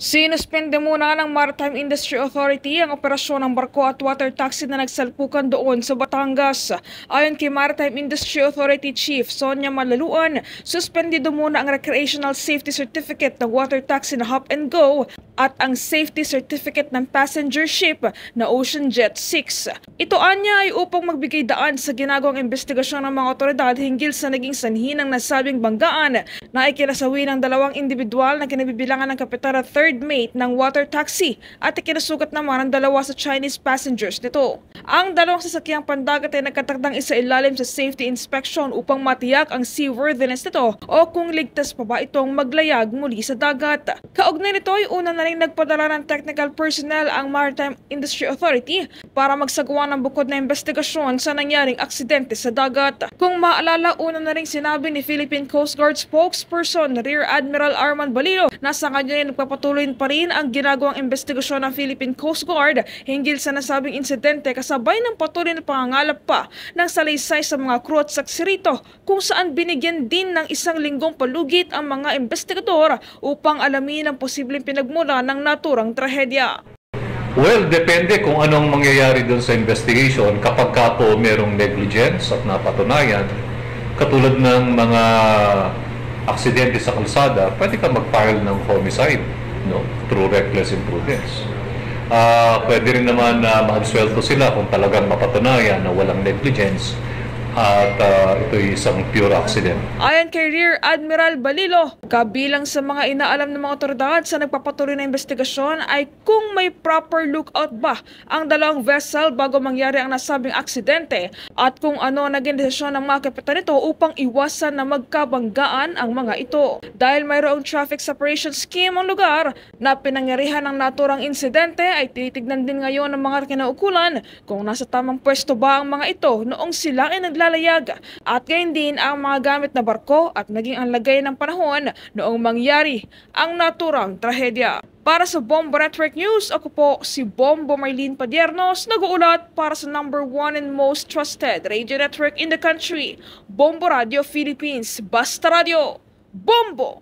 Sinuspende muna ng Maritime Industry Authority ang operasyon ng barko at water taxi na nagsalpukan doon sa Batangas. Ayon kay Maritime Industry Authority Chief Sonia Malaluan, suspendido muna ang Recreational Safety Certificate ng water taxi na Hop and Go at ang Safety Certificate ng passenger ship na Ocean Jet 6. Ito anya ay upang magbigay daan sa ginagawang investigasyon ng mga otoridad hinggil sa naging sanhi ng nasabing banggaan na ikinasawi ng dalawang individual na kinabibilangan ng kapitan at third mate ng water taxi at ikinasugat naman ang dalawa sa Chinese passengers nito. Ang dalawang sasakyang pandagat ay nagkatakdang isailalim sa safety inspection upang matiyak ang seaworthiness nito o kung ligtas pa ba itong maglayag muli sa dagat. Kaugnay nito ay una na rin nagpadala ng technical personnel ang Maritime Industry Authority para magsagawa ng bukod na investigasyon sa nangyaring aksidente sa dagat. Kung maalala, una na rin sinabi ni Philippine Coast Guard spokesperson Rear Admiral Arman Balilo na sa kanya ay nagpapatuloy pa rin ang ginagawang investigasyon ng Philippine Coast Guard hinggil sa nasabing insidente kasabay ng patuloy na pangangalap pa ng salaysay sa mga crew at saksi rito kung saan binigyan din ng 1 linggong palugit ang mga investigador upang alamin ang posibleng pinagmula ng naturang trahedya. Well, depende kung anong mangyayari doon sa investigation kapag ka po merong negligence at napatunayan katulad ng mga aksidente sa kalsada, pwede ka mag-file ng homicide, no, through reckless imprudence. Pwede rin naman na maabsuelto sila kung talagang mapatunayan na walang negligence at ito'y isang pure accident. Ayon kay Rear Admiral Balilo, kabilang sa mga inaalam ng mga otoridad sa nagpapatuloy na investigasyon ay kung may proper lookout ba ang dalawang vessel bago mangyari ang nasabing aksidente at kung ano naging desisyon ng mga kapitan nito upang iwasan na magkabanggaan ang mga ito. Dahil mayroong traffic separation scheme ang lugar na pinangyarihan ng naturang insidente ay tinitignan din ngayon ng mga kinaukulan kung nasa tamang pwesto ba ang mga ito noong sila ay naglalayag at gayon din ang mga gamit na barko at naging ang lagay ng panahon noong mangyari ang naturang trahedya. Para sa Bombo Network News, ako po si Bombo Marlene Padiernos, nag-uulat para sa #1 and most trusted radio network in the country, Bombo Radio Philippines. Basta Radio, Bombo!